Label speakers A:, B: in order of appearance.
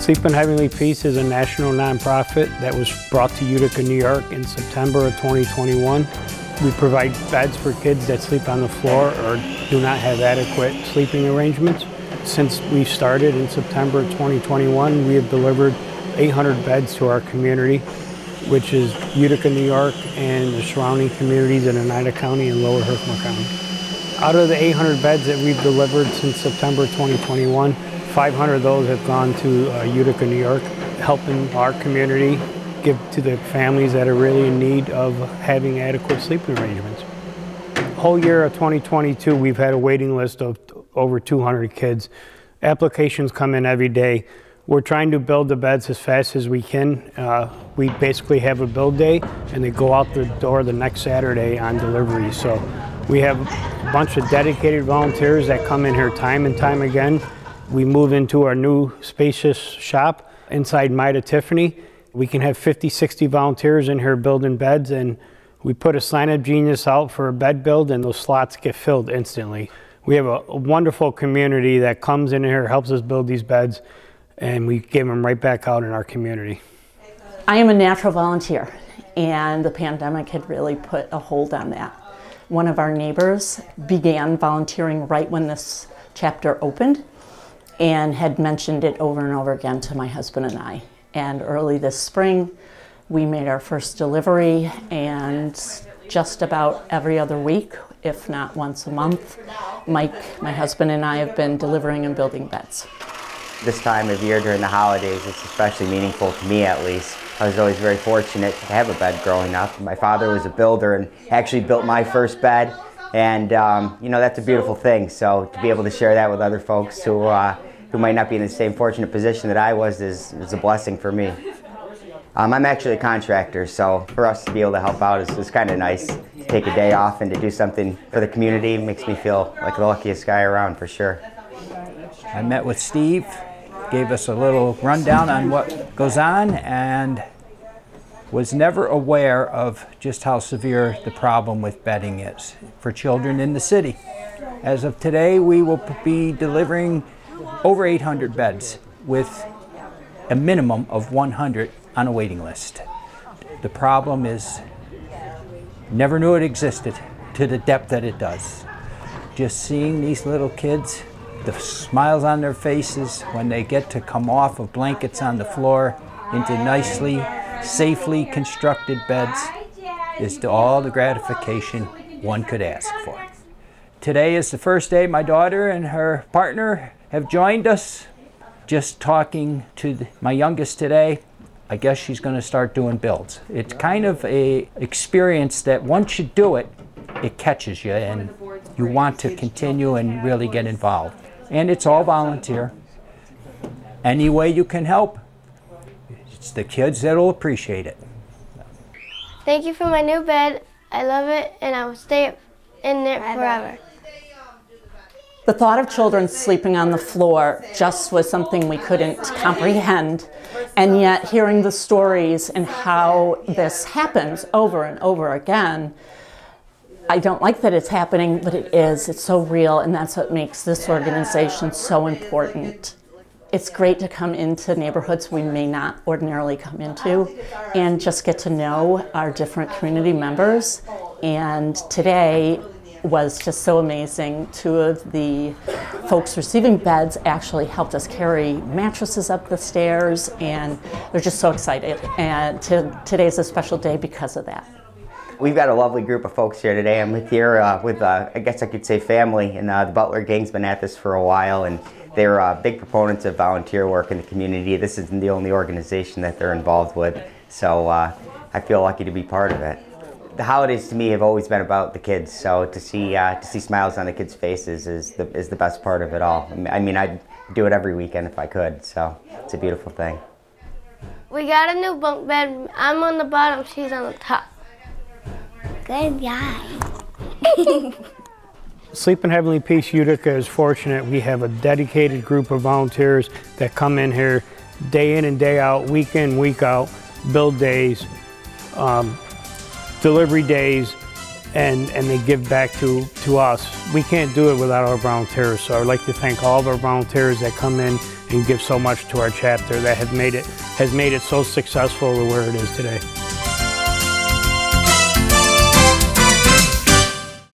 A: Sleep in Heavenly Peace is a national nonprofit that was brought to Utica, New York in September of 2021. We provide beds for kids that sleep on the floor or do not have adequate sleeping arrangements. Since we started in September of 2021, we have delivered 800 beds to our community, which is Utica, New York, and the surrounding communities in Oneida County and Lower Herkimer County. Out of the 800 beds that we've delivered since September 2021, 500 of those have gone to Utica, New York, helping our community give to the families that are really in need of having adequate sleeping arrangements. The whole year of 2022, we've had a waiting list of over 200 kids. Applications come in every day. We're trying to build the beds as fast as we can. We basically have a build day and they go out the door the next Saturday on delivery. So we have a bunch of dedicated volunteers that come in here time and time again. We move into our new spacious shop inside Maida Tiffany. We can have 50, 60 volunteers in here building beds, and we put a sign-up genius out for a bed build and those slots get filled instantly. We have a wonderful community that comes in here, helps us build these beds, and we give them right back out in our community.
B: I am a natural volunteer, and the pandemic had really put a hold on that. One of our neighbors began volunteering right when this chapter opened and had mentioned it over and over again to my husband and I. And early this spring, we made our first delivery, and just about every other week, if not once a month, Mike, my husband, and I have been delivering and building beds.
C: This time of year during the holidays, it's especially meaningful to me at least. I was always very fortunate to have a bed growing up. My father was a builder and actually built my first bed, and you know, that's a beautiful thing. So to be able to share that with other folks who might not be in the same fortunate position that I was is a blessing for me. I'm actually a contractor, so for us to be able to help out is kind of nice. To take a day off and to do something for the community makes me feel like the luckiest guy around, for sure.
D: I met with Steve, gave us a little rundown on what goes on, and was never aware of just how severe the problem with bedding is for children in the city. As of today, we will be delivering over 800 beds with a minimum of 100 on a waiting list. The problem is, never knew it existed to the depth that it does. Just seeing these little kids, the smiles on their faces when they get to come off of blankets on the floor into nicely, safely constructed beds is all the gratification one could ask for. Today is the first day my daughter and her partner have joined us. Just talking to my youngest today, I guess she's going to start doing builds. It's kind of a experience that once you do it, it catches you and you want to continue and really get involved. And it's all volunteer. Any way you can help, it's the kids that'll appreciate it.
E: Thank you for my new bed. I love it, and I will stay in there forever.
B: The thought of children sleeping on the floor just was something we couldn't comprehend. And yet hearing the stories and how this happens over and over again, I don't like that it's happening, but it is. It's so real, and that's what makes this organization so important. It's great to come into neighborhoods we may not ordinarily come into and just get to know our different community members. And today was just so amazing. Two of the folks receiving beds actually helped us carry mattresses up the stairs, and they're just so excited. And today's a special day because of that.
C: We've got a lovely group of folks here today. I'm here with, I guess I could say, family, and the Butler gang's been at this for a while, and they're big proponents of volunteer work in the community. This isn't the only organization that they're involved with, so I feel lucky to be part of it. The holidays to me have always been about the kids, so to see smiles on the kids' faces is the best part of it all. I mean, I'd do it every weekend if I could, so it's a beautiful thing.
E: We got a new bunk bed. I'm on the bottom, she's on the top.
F: Good guy.
A: Sleep in Heavenly Peace Utica is fortunate. We have a dedicated group of volunteers that come in here day in and day out, week in, week out, build days, delivery days, and they give back to us. We can't do it without our volunteers, so I'd like to thank all of our volunteers that come in and give so much to our chapter that has made it so successful to where it is today.